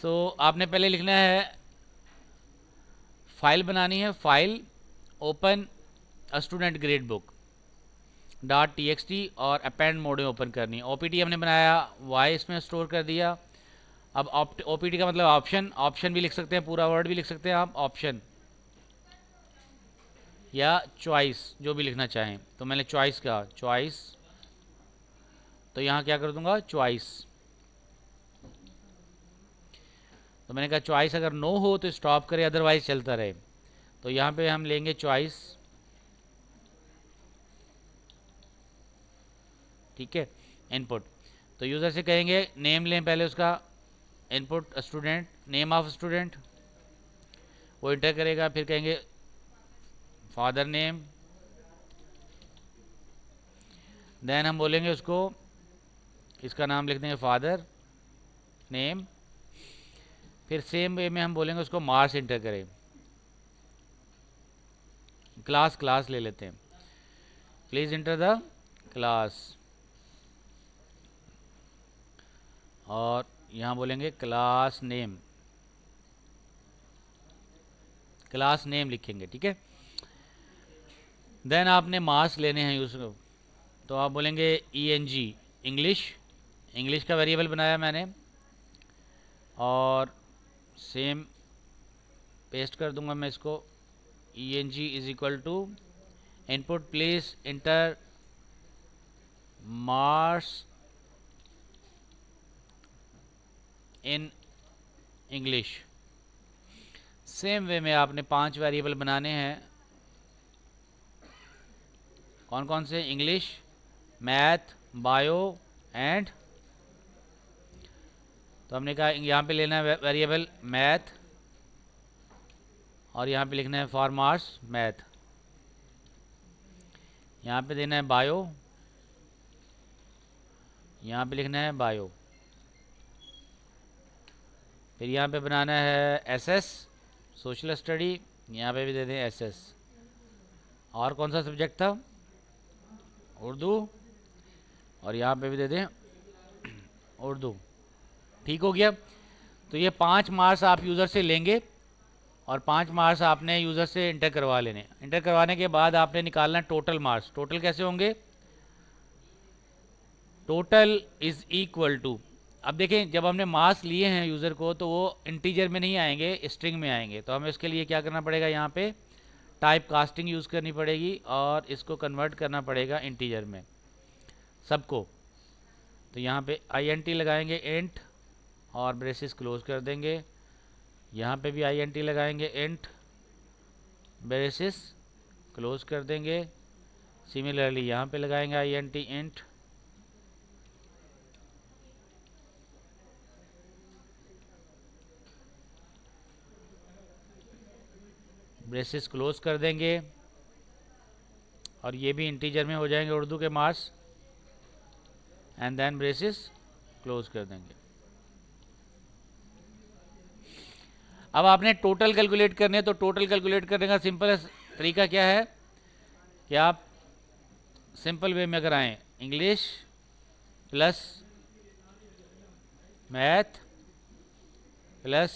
आपने पहले लिखना है, फाइल बनानी है, file open student grade book dot T x T और अपेंड मोड में ओपन करनी है। ओपीटी हमने बनाया, वाई इसमें स्टोर कर दिया। अब ओपीटी का मतलब ऑप्शन, ऑप्शन भी लिख सकते हैं, पूरा वर्ड भी लिख सकते हैं आप, ऑप्शन या चॉइस, जो भी लिखना चाहें। तो मैंने चॉइस कहा, चॉइस, तो यहाँ क्या कर दूंगा, चॉइस। तो मैंने कहा चॉइस अगर नो हो तो स्टॉप करें, अदरवाइज चलता रहे। तो यहाँ पे हम लेंगे चॉइस, ठीक है, इनपुट। तो यूज़र से कहेंगे नेम लें पहले उसका, input student, name of student, वो इंटर करेगा। फिर कहेंगे फादर नेम, देन हम बोलेंगे उसको, इसका नाम लिख देंगे फादर नेम। फिर सेम वे में हम बोलेंगे उसको मार्क्स इंटर करें, क्लास, क्लास ले लेते हैं, प्लीज़ इंटर द क्लास। और यहाँ बोलेंगे क्लास नेम, क्लास नेम लिखेंगे, ठीक है। देन आपने मार्क्स लेने हैं यूज़, तो आप बोलेंगे E N G, English, English का वेरिएबल बनाया मैंने, और सेम पेस्ट कर दूंगा मैं इसको, E N G is equal to input please enter marks in English. Same way में आपने 5 वेरिएबल बनाने हैं, कौन कौन से, इंग्लिश, मैथ, बायो एंड, तो हमने कहा यहाँ पे लेना है वेरिएबल मैथ, और यहाँ पे लिखना है फॉर मार्क्स मैथ। यहाँ पे देना है बायो, यहाँ पे लिखना है बायो। फिर यहाँ पे बनाना है एसएस, सोशल स्टडी, यहाँ पे भी दे दें एसएस। और कौन सा सब्जेक्ट था, उर्दू, और यहाँ पे भी दे दें उर्दू। ठीक हो गया। तो ये 5 मार्क्स आप यूज़र से लेंगे, और 5 मार्क्स आपने यूज़र से इंटर करवा लेने। इंटर करवाने के बाद आपने निकालना है टोटल मार्क्स। टोटल कैसे होंगे, टोटल इज़ इक्वल टू, अब देखें जब हमने मार्क्स लिए हैं यूज़र को तो वो इंटीजर में नहीं आएंगे, स्ट्रिंग में आएंगे। तो हमें इसके लिए क्या करना पड़ेगा, यहाँ पे टाइप कास्टिंग यूज़ करनी पड़ेगी, और इसको कन्वर्ट करना पड़ेगा इंटीजर में सबको। तो यहाँ पे आई एन टी लगाएंगे इंट, और ब्रेसिस क्लोज कर देंगे। यहाँ पे भी आई एन टी लगाएंगे इंट, ब्रेसिस क्लोज कर देंगे। सिमिलरली यहाँ पे लगाएंगे I N T int, braces close कर देंगे, और ये भी इंटीजर में हो जाएंगे उर्दू के marks, and then braces close कर देंगे। अब आपने टोटल कैलकुलेट करने, तो टोटल कैलकुलेट करने का सिंपल तरीका क्या है कि आप सिंपल वे में अगर आएँ, English plus math plus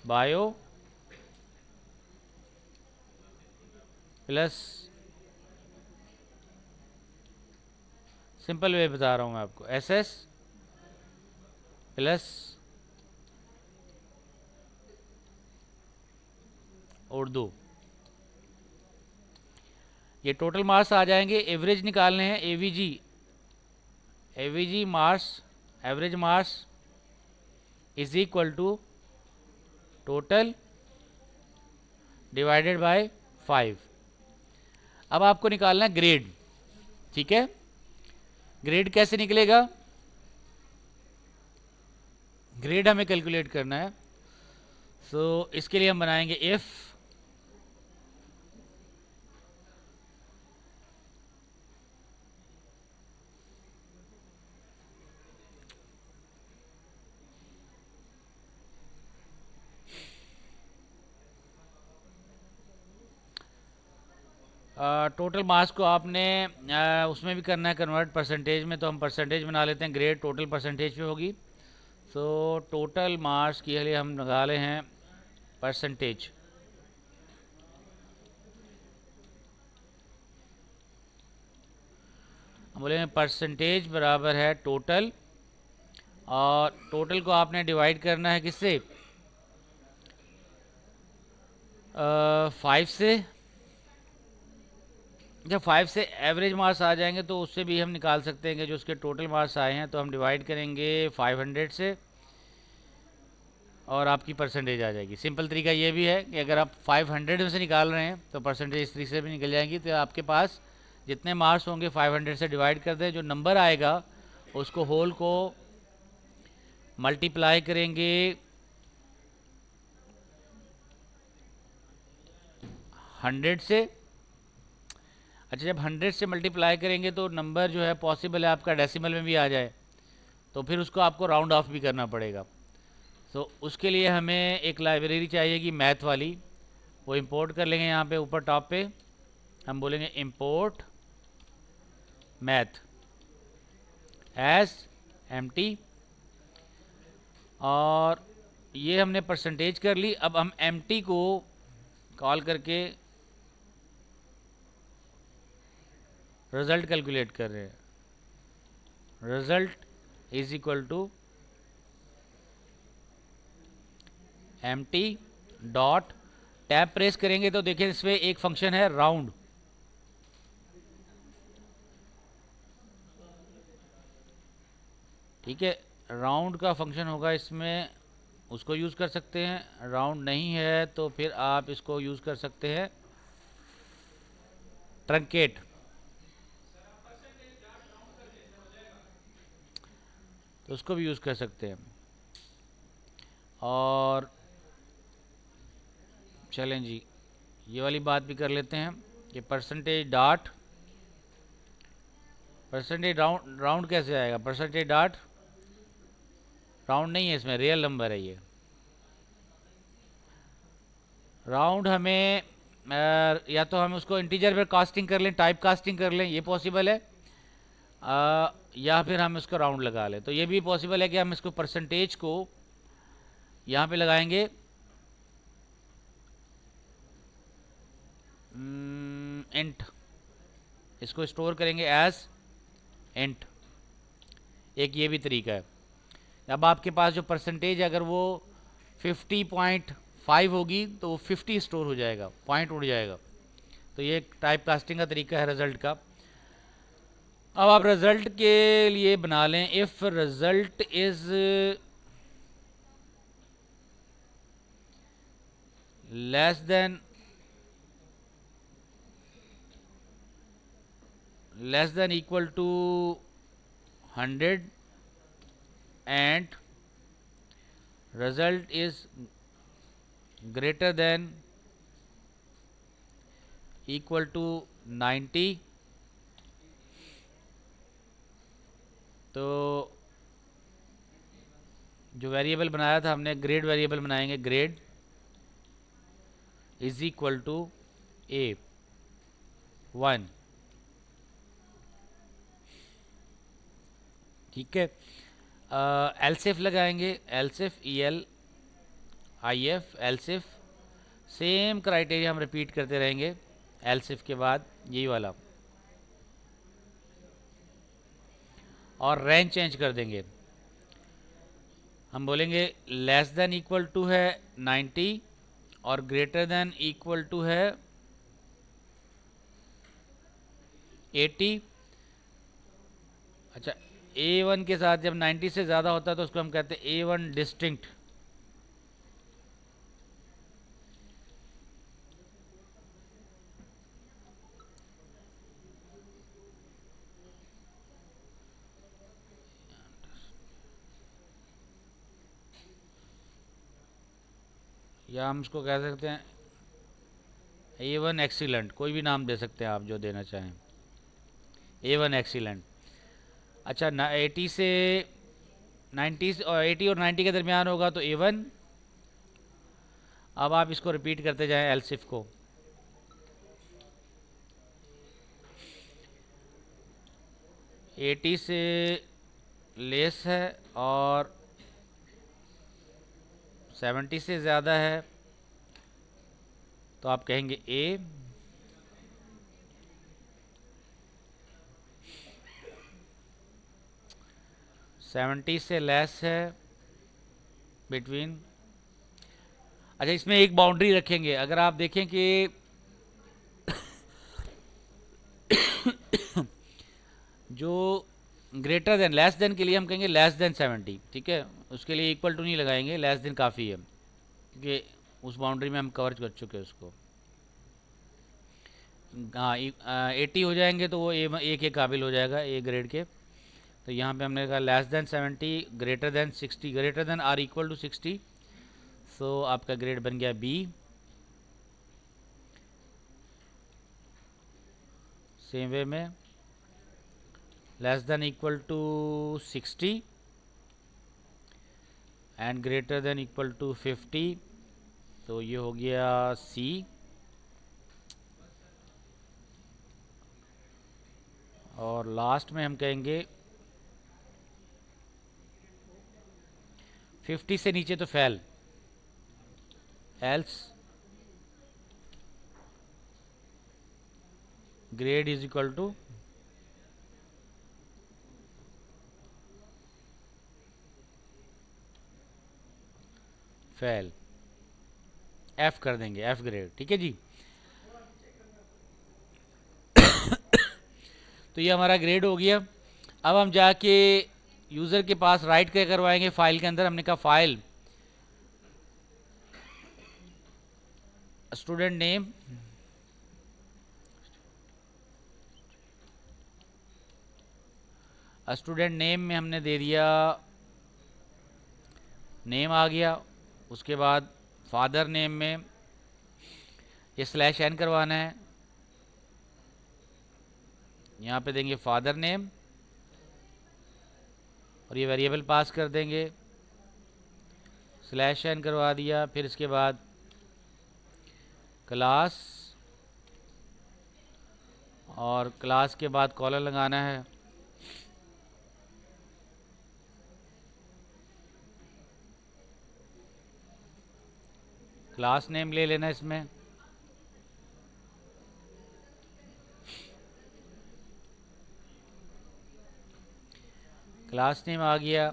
bio plus, simple way बता रहा हूँ मैं आपको, एसएस प्लस उर्दू, ये टोटल मार्क्स आ जाएंगे। एवरेज निकालने हैं, AVG, AVG marks, average marks is equal to total divided by 5। अब आपको निकालना है ग्रेड, ठीक है। ग्रेड कैसे निकलेगा, ग्रेड हमें कैलकुलेट करना है। इसके लिए हम बनाएंगे इफ टोटल मार्क्स को आपने उसमें भी करना है कन्वर्ट परसेंटेज में, तो हम परसेंटेज बना लेते हैं, ग्रेड टोटल परसेंटेज पे होगी। सो टोटल मार्क्स के लिए हम निकाले हैं परसेंटेज। हम बोलेंगे परसेंटेज बराबर है टोटल, और टोटल को आपने डिवाइड करना है किससे, 5 से। जब 5 से एवरेज मार्क्स आ जाएंगे तो उससे भी हम निकाल सकते हैं कि जो उसके टोटल मार्क्स आए हैं, तो हम डिवाइड करेंगे 500 से और आपकी परसेंटेज आ जाएगी। सिंपल तरीका ये भी है कि अगर आप 500 में से निकाल रहे हैं तो परसेंटेज इस तरीके से भी निकल जाएंगी। तो आपके पास जितने मार्क्स होंगे 500 से डिवाइड कर दें, जो नंबर आएगा उसको होल को मल्टीप्लाई करेंगे 100 से। अच्छा, जब 100 से मल्टीप्लाई करेंगे तो नंबर जो है पॉसिबल है आपका डेसिमल में भी आ जाए, तो फिर उसको आपको राउंड ऑफ भी करना पड़ेगा। तो उसके लिए हमें एक लाइब्रेरी चाहिएगी मैथ वाली, वो इंपोर्ट कर लेंगे। यहाँ पे ऊपर टॉप पे हम बोलेंगे इंपोर्ट मैथ एस एम्प्टी, और ये हमने परसेंटेज कर ली। अब हम एम्प्टी को कॉल करके रिज़ल्ट कैलकुलेट कर रहे हैं। Result is equal to empty dot, tab press करेंगे तो देखिए इसमें एक फंक्शन है राउंड। ठीक है, राउंड का फंक्शन होगा इसमें, उसको यूज़ कर सकते हैं। राउंड नहीं है तो फिर आप इसको यूज़ कर सकते हैं ट्रंकेट। तो उसको भी यूज़ कर सकते हैं। और चलें जी, ये वाली बात भी कर लेते हैं कि percentage dot, percentage round, round कैसे आएगा, परसेंटेज डॉट राउंड नहीं है, इसमें रियल नंबर है ये। राउंड हमें या तो हम उसको इंटीजर में कास्टिंग कर लें, टाइप कास्टिंग कर लें, ये पॉसिबल है। या फिर हम इसको राउंड लगा लें, तो ये भी पॉसिबल है कि हम इसको परसेंटेज को यहाँ पे लगाएंगे इंट, इसको स्टोर करेंगे एज इंट। एक ये भी तरीका है। अब आपके पास जो परसेंटेज है अगर वो 50.5 होगी तो वो 50 स्टोर हो जाएगा, पॉइंट उड़ जाएगा। तो ये टाइप कास्टिंग का तरीका है रिजल्ट का। अब आप रिजल्ट के लिए बना लें, if result is less than equal to 100 and result is greater than equal to 90, तो जो वेरिएबल बनाया था हमने ग्रेड वेरिएबल बनाएंगे, grade is equal to A1। ठीक है, एलसिफ लगाएंगे, elsif ELIF elsif, same criteria हम रिपीट करते रहेंगे एलसिफ के बाद यही वाला, और रेंज चेंज कर देंगे। हम बोलेंगे लेस देन इक्वल टू है 90 और ग्रेटर देन इक्वल टू है 80। अच्छा, A1 के साथ जब 90 से ज़्यादा होता है तो उसको हम कहते हैं A1 डिस्टिंक्ट। या हम इसको कह सकते हैं A1 एक्सीलेंट, कोई भी नाम दे सकते हैं आप जो देना चाहें, A1 एक्सीलेंट। अच्छा, 80 से 90 और 80 और 90 के दरमियान होगा तो A1। अब आप इसको रिपीट करते जाएं एलसिफ को, एटी से लेस है और 70 से ज़्यादा है तो आप कहेंगे ए, 70 से लेस है बिटवीन। अच्छा, इसमें एक बाउंड्री रखेंगे। अगर आप देखें कि जो ग्रेटर देन लेस देन के लिए हम कहेंगे लेस देन 70, ठीक है, उसके लिए इक्वल टू नहीं लगाएंगे, लेस देन काफ़ी है क्योंकि उस बाउंड्री में हम कवर कर चुके हैं उसको। हाँ, 80 हो जाएंगे तो वो ए के काबिल हो जाएगा, ए ग्रेड के। तो यहाँ पे हमने कहा less than 70, greater than 60, greater than or equal to 60, so आपका ग्रेड बन गया बी। सेम वे में less than equal to 60 and greater than equal to 50, तो ये हो गया सी। और लास्ट में हम कहेंगे 50 से नीचे तो fail, else grade is equal to fail, F कर देंगे, एफ ग्रेड, ठीक है जी। तो ये हमारा ग्रेड हो गया। अब हम जाके यूज़र के पास राइट क्या करवाएंगे फाइल के अंदर। हमने कहा file student name, student name में हमने दे दिया नेम आ गया। उसके बाद फादर नेम में ये स्लैश एन करवाना है, यहाँ पे देंगे फादर नेम और ये वेरिएबल पास कर देंगे, स्लैश एन करवा दिया। फिर इसके बाद क्लास, और क्लास के बाद कॉलर लगाना है, क्लास नेम ले लेना इसमें, क्लास नेम आ गया।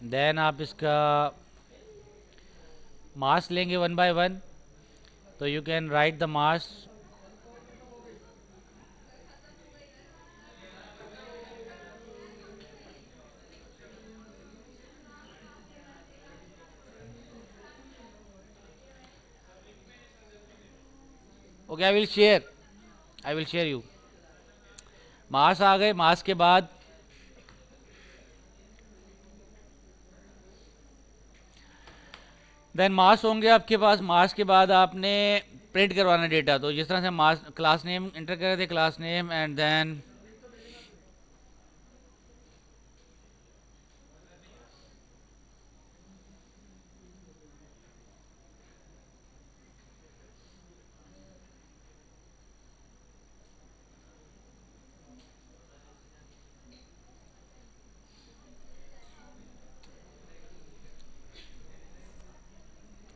देन आप इसका मास लेंगे 1 बाय 1, तो you can write the mass. Okay, I will share you. Mass आ गए, मास के बाद देन मास होंगे आपके पास। मास के बाद आपने प्रिंट करवाना डेटा, तो जिस तरह से मास क्लास नेम इंटर कर रहे थे, क्लास नेम एंड देन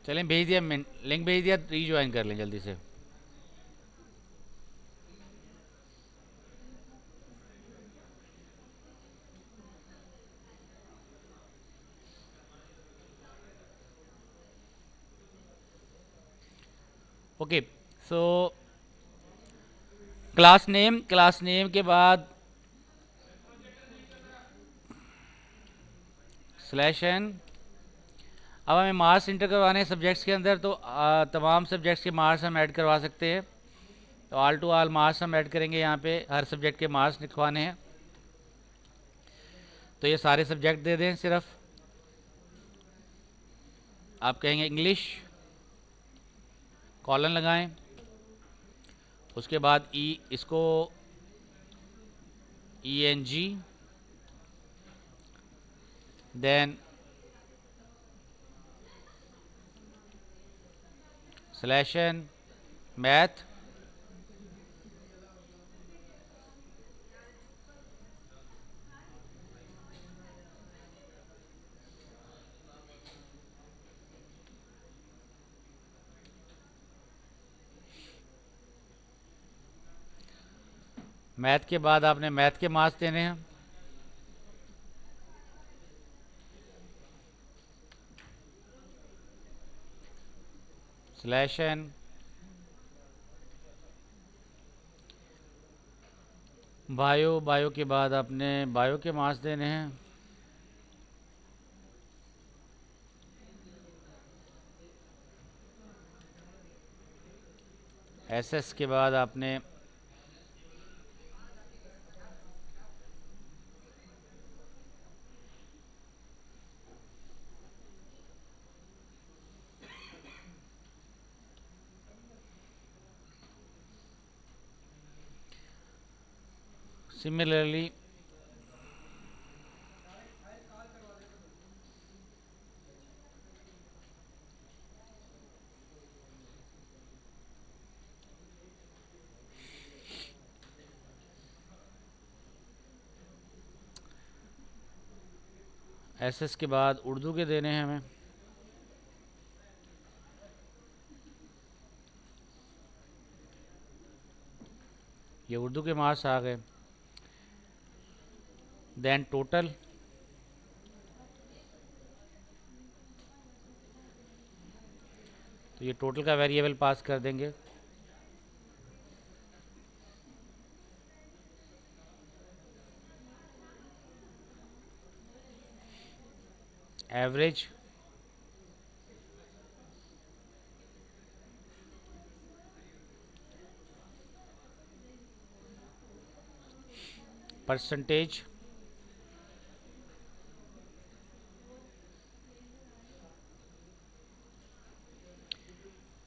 चलें भेज दिया, लिंक भेज दिया, रीज्वाइन कर लें जल्दी से। ओके, सो क्लास नेम के बाद स्लैश एन। अब हमें मार्क्स इंटर करवाने हैं सब्जेक्ट्स के अंदर, तो तमाम सब्जेक्ट्स के मार्क्स हम ऐड करवा सकते हैं। तो ऑल टू ऑल मार्क्स हम ऐड करेंगे, यहाँ पे हर सब्जेक्ट के मार्क्स लिखवाने हैं, तो ये सारे सब्जेक्ट दे दें सिर्फ। आप कहेंगे इंग्लिश, कॉलन लगाएं, उसके बाद इसको ENG, then slash n math, math के बाद आपने मैथ के मार्क्स देने हैं। स्लैश एन, बायो, बायो के बाद आपने बायो के मार्क्स देने हैं। एसएस के बाद आपने सिमिलरली एसएस के बाद उर्दू के देने हैं हमें। ये उर्दू के मार्क्स आ गए। देन टोटल, तो ये टोटल का वेरिएबल पास कर देंगे। एवरेज, परसेंटेज,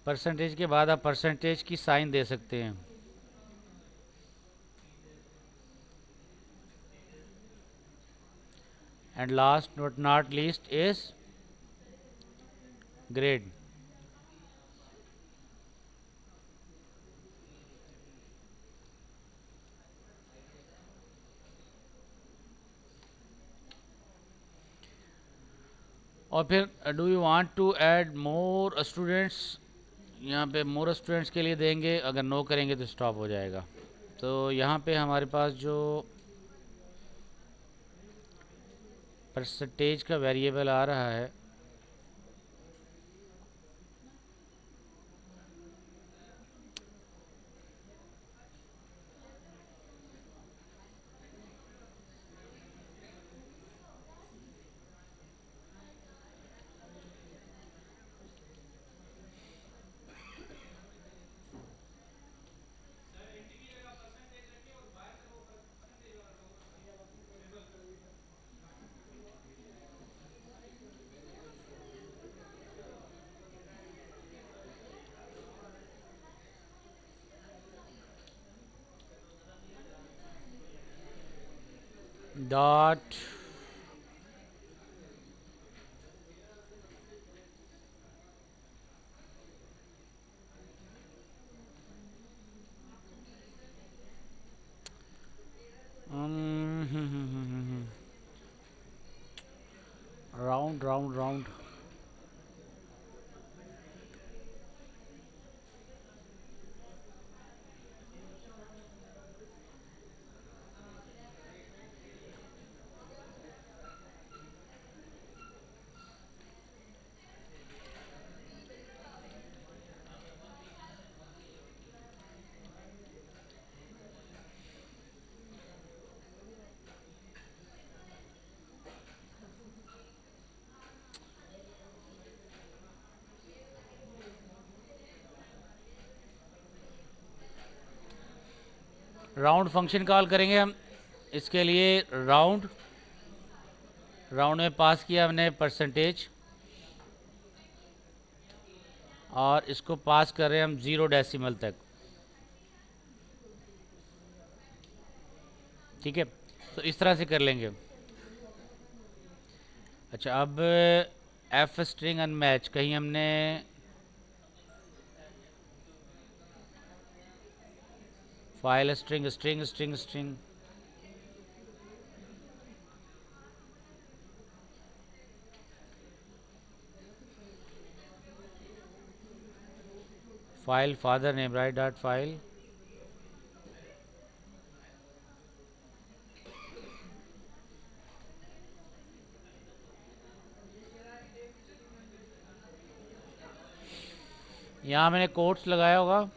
परसेंटेज के बाद आप परसेंटेज की साइन दे सकते हैं। And last but not least is grade. और फिर do you want to add more students, यहाँ पे मोर स्टूडेंट्स के लिए देंगे, अगर नो करेंगे तो स्टॉप हो जाएगा। तो यहाँ पे हमारे पास जो परसेंटेज का वेरिएबल आ रहा है, dot round round round, round function call करेंगे हम इसके लिए। राउंड, राउंड में पास किया हमने परसेंटेज, और इसको पास कर रहे हैं हम 0 डेसिमल तक। ठीक है, तो इस तरह से कर लेंगे। अच्छा, अब एफ स्ट्रिंग अनमैच, कहीं हमने file string string string string, file father name, right dot file यहाँ मैंने कोट्स लगाया होगा।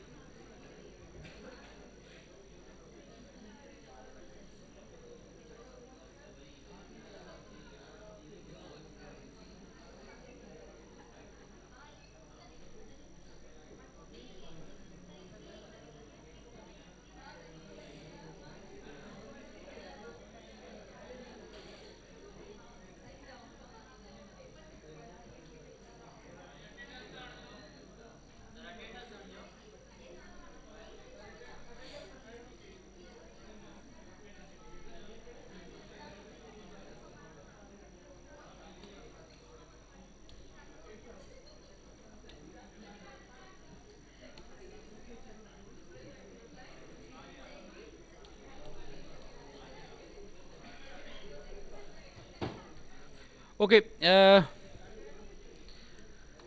ओके,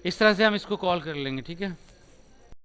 इस तरह से हम इसको कॉल कर लेंगे, ठीक है।